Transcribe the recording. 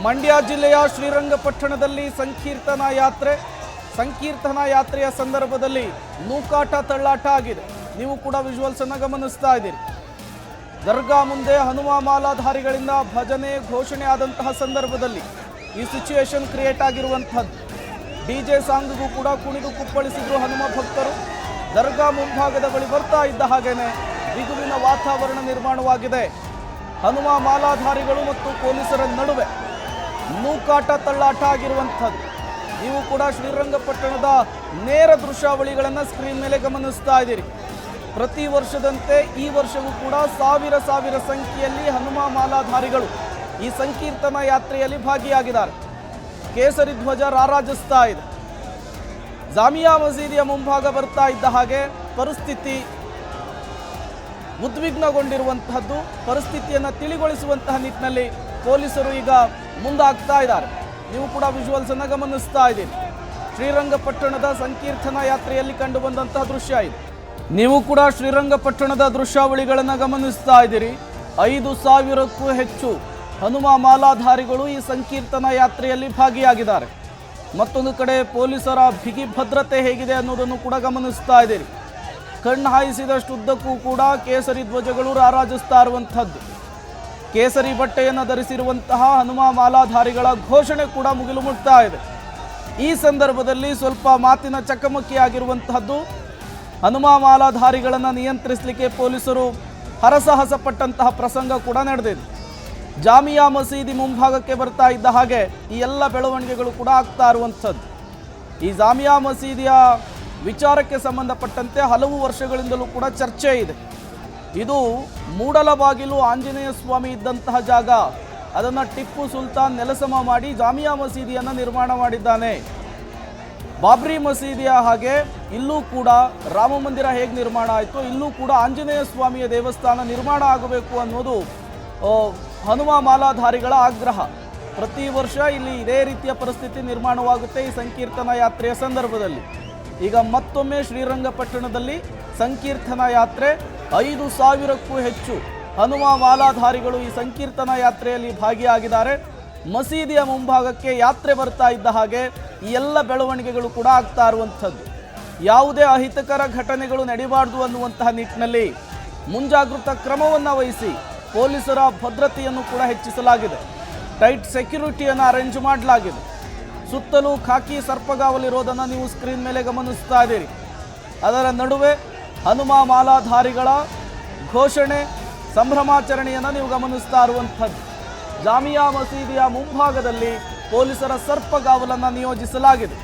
ಮಂಡ್ಯ ಜಿಲ್ಲೆಯ ಶ್ರೀರಂಗಪಟ್ಟಣದಲ್ಲಿ ಸಂಕೀರ್ತನಾ ಯಾತ್ರೆಯ ಸಂದರ್ಭದಲ್ಲಿ ನೂಕಾಟ ತಳ್ಳಾಟ ಆಗಿದೆ. ನೀವು ಕೂಡ ವಿಜುವಲ್ಸ್ ಅನ್ನು ಗಮನಿಸ್ತಾ ಇದ್ದೀರಿ. ದರ್ಗಾ ಮುಂದೆ ಹನುಮ ಮಾಲಾಧಾರಿಗಳಿಂದ ಭಜನೆ ಘೋಷಣೆ ಆದಂತಹ ಸಂದರ್ಭದಲ್ಲಿ ಈ ಸಿಚುವೇಶನ್ ಕ್ರಿಯೇಟ್ ಆಗಿರುವಂಥದ್ದು. ಡಿಜೆ ಸಾಂಗ್ಗೂ ಕೂಡ ಕುಣಿದು ಕುಪ್ಪಳಿಸಿದ್ರು ಹನುಮ ಭಕ್ತರು. ದರ್ಗಾ ಮುಂಭಾಗದ ಬಳಿ ಬರ್ತಾ ಇದ್ದ ಹಾಗೇನೆ ಬಿಗುವಿನ ವಾತಾವರಣ ನಿರ್ಮಾಣವಾಗಿದೆ. ಹನುಮ ಮಾಲಾಧಾರಿಗಳು ಮತ್ತು ಪೊಲೀಸರ ನಡುವೆ ನೂಕಾಟ ತಳ್ಳಾಟ ಆಗಿರುವಂಥದ್ದು. ನೀವು ಕೂಡ ಶ್ರೀರಂಗಪಟ್ಟಣದ ನೇರ ದೃಶ್ಯಾವಳಿಗಳನ್ನು ಸ್ಕ್ರೀನ್ ಮೇಲೆ ಗಮನಿಸ್ತಾ ಇದ್ದೀರಿ. ಪ್ರತಿ ವರ್ಷದಂತೆ ಈ ವರ್ಷವೂ ಕೂಡ ಸಾವಿರ ಸಂಖ್ಯೆಯಲ್ಲಿ ಹನುಮ ಮಾಲಾಧಾರಿಗಳು ಈ ಸಂಕೀರ್ತನಾ ಯಾತ್ರೆಯಲ್ಲಿ ಭಾಗಿಯಾಗಿದ್ದಾರೆ. ಕೇಸರಿ ಧ್ವಜ ರಾರಾಜಿಸ್ತಾ ಇದೆ. ಜಾಮಿಯಾ ಮಸೀದಿಯ ಮುಂಭಾಗ ಬರ್ತಾ ಇದ್ದ ಹಾಗೆ ಪರಿಸ್ಥಿತಿ ಉದ್ವಿಗ್ನಗೊಂಡಿರುವಂತಹದ್ದು. ಪರಿಸ್ಥಿತಿಯನ್ನು ತಿಳಿಗೊಳಿಸುವಂತಹ ನಿಟ್ಟಿನಲ್ಲಿ ಪೊಲೀಸರು ಈಗ ಮುಂದಾಗ್ತಾ ಇದ್ದಾರೆ. ನೀವು ಕೂಡ ವಿಜುವಲ್ಸ್ ಅನ್ನು ಗಮನಿಸ್ತಾ ಇದ್ದೀರಿ. ಶ್ರೀರಂಗಪಟ್ಟಣದ ಸಂಕೀರ್ತನಾ ಯಾತ್ರೆಯಲ್ಲಿ ಕಂಡು ಬಂದಂತಹ ದೃಶ್ಯ ಇದು. ನೀವು ಕೂಡ ಶ್ರೀರಂಗಪಟ್ಟಣದ ದೃಶ್ಯಾವಳಿಗಳನ್ನು ಗಮನಿಸ್ತಾ ಇದ್ದೀರಿ. 5,000ಕ್ಕೂ ಹೆಚ್ಚು ಹನುಮ ಮಾಲಾಧಾರಿಗಳು ಈ ಸಂಕೀರ್ತನಾ ಯಾತ್ರೆಯಲ್ಲಿ ಭಾಗಿಯಾಗಿದ್ದಾರೆ. ಮತ್ತೊಂದು ಕಡೆ ಪೊಲೀಸರ ಬಿಗಿ ಭದ್ರತೆ ಹೇಗಿದೆ ಅನ್ನೋದನ್ನು ಕೂಡ ಗಮನಿಸ್ತಾ ಇದ್ದೀರಿ. ಕಣ್ಣು ಹಾಯಿಸಿದಷ್ಟುದ್ದಕ್ಕೂ ಕೂಡ ಕೇಸರಿ ಧ್ವಜಗಳು ರಾರಾಜಿಸ್ತಾ ಇರುವಂಥದ್ದು. ಕೇಸರಿ ಬಟ್ಟೆಯನ್ನು ಧರಿಸಿರುವಂತಹ ಹನುಮ ಮಾಲಾಧಾರಿಗಳ ಘೋಷಣೆ ಕೂಡ ಮುಗಿಲು ಮುಟ್ತಾ ಇದೆ. ಈ ಸಂದರ್ಭದಲ್ಲಿ ಸ್ವಲ್ಪ ಮಾತಿನ ಚಕಮಕಿ ಆಗಿರುವಂತಹದ್ದು. ಹನುಮ ಮಾಲಾಧಾರಿಗಳನ್ನು ನಿಯಂತ್ರಿಸಲಿಕ್ಕೆ ಪೊಲೀಸರು ಹರಸಾಹಸ ಪಟ್ಟಂತಹ ಪ್ರಸಂಗ ಕೂಡ ನಡೆದಿದೆ. ಜಾಮಿಯಾ ಮಸೀದಿ ಮುಂಭಾಗಕ್ಕೆ ಬರ್ತಾ ಇದ್ದ ಹಾಗೆ ಈ ಎಲ್ಲ ಬೆಳವಣಿಗೆಗಳು ಕೂಡ ಆಗ್ತಾ ಇರುವಂಥದ್ದು. ಈ ಜಾಮಿಯಾ ಮಸೀದಿಯ ವಿಚಾರಕ್ಕೆ ಸಂಬಂಧಪಟ್ಟಂತೆ ಹಲವು ವರ್ಷಗಳಿಂದಲೂ ಕೂಡ ಚರ್ಚೆ ಇದೆ. ಇದು ಮೂಡಲಬಾಗಿಲು ಆಂಜನೇಯ ಸ್ವಾಮಿ ಇದ್ದಂತಹ ಜಾಗ. ಅದನ್ನು ಟಿಪ್ಪು ಸುಲ್ತಾನ್ ನೆಲಸಮ ಮಾಡಿ ಜಾಮಿಯಾ ಮಸೀದಿಯನ್ನು ನಿರ್ಮಾಣ ಮಾಡಿದ್ದಾನೆ. ಬಾಬ್ರಿ ಮಸೀದಿಯ ಹಾಗೆ ಇಲ್ಲೂ ಕೂಡ ರಾಮ ಮಂದಿರ ಹೇಗೆ ನಿರ್ಮಾಣ ಆಯಿತು, ಇಲ್ಲೂ ಕೂಡ ಆಂಜನೇಯ ಸ್ವಾಮಿಯ ದೇವಸ್ಥಾನ ನಿರ್ಮಾಣ ಆಗಬೇಕು ಅನ್ನೋದು ಹನುಮ ಮಾಲಾಧಾರಿಗಳ ಆಗ್ರಹ. ಪ್ರತಿ ವರ್ಷ ಇಲ್ಲಿ ಇದೇ ರೀತಿಯ ಪರಿಸ್ಥಿತಿ ನಿರ್ಮಾಣವಾಗುತ್ತೆ ಈ ಸಂಕೀರ್ತನಾ ಯಾತ್ರೆಯ ಸಂದರ್ಭದಲ್ಲಿ. ಈಗ ಮತ್ತೊಮ್ಮೆ ಶ್ರೀರಂಗಪಟ್ಟಣದಲ್ಲಿ ಸಂಕೀರ್ತನಾ ಯಾತ್ರೆ 5,000ಕ್ಕೂ ಹೆಚ್ಚು ಹನುಮ ಮಾಲಾಧಾರಿಗಳು ಈ ಸಂಕೀರ್ತನಾ ಯಾತ್ರೆಯಲ್ಲಿ ಭಾಗಿಯಾಗಿದ್ದಾರೆ. ಮಸೀದಿಯ ಮುಂಭಾಗಕ್ಕೆ ಯಾತ್ರೆ ಬರ್ತಾ ಇದ್ದ ಹಾಗೆ ಈ ಎಲ್ಲ ಬೆಳವಣಿಗೆಗಳು ಕೂಡ ಆಗ್ತಾ ಇರುವಂಥದ್ದು. ಯಾವುದೇ ಅಹಿತಕರ ಘಟನೆಗಳು ನಡೀಬಾರ್ದು ಅನ್ನುವಂತಹ ನಿಟ್ಟಿನಲ್ಲಿ ಮುಂಜಾಗೃತಾ ಕ್ರಮವನ್ನು ವಹಿಸಿ ಪೊಲೀಸರ ಭದ್ರತೆಯನ್ನು ಕೂಡ ಹೆಚ್ಚಿಸಲಾಗಿದೆ. ಟೈಟ್ ಸೆಕ್ಯೂರಿಟಿಯನ್ನು ಅರೇಂಜ್ ಮಾಡಲಾಗಿದೆ. ಸುತ್ತಲೂ ಖಾಕಿ ಸರ್ಪಗಾವಲಿರೋದನ್ನು ನೀವು ಸ್ಕ್ರೀನ್ ಮೇಲೆ ಗಮನಿಸ್ತಾ ಇದ್ದೀರಿ. ಅದರ ನಡುವೆ ಹನುಮ ಮಾಲಾಧಾರಿಗಳ ಘೋಷಣೆ ಸಂಭ್ರಮಾಚರಣೆಯನ್ನು ನೀವು ಗಮನಿಸ್ತಾ ಇರುವಂಥದ್ದು. ಜಾಮಿಯಾ ಮಸೀದಿಯ ಮುಂಭಾಗದಲ್ಲಿ ಪೊಲೀಸರ ಸರ್ಪಗಾವಲನ್ನು ನಿಯೋಜಿಸಲಾಗಿದೆ.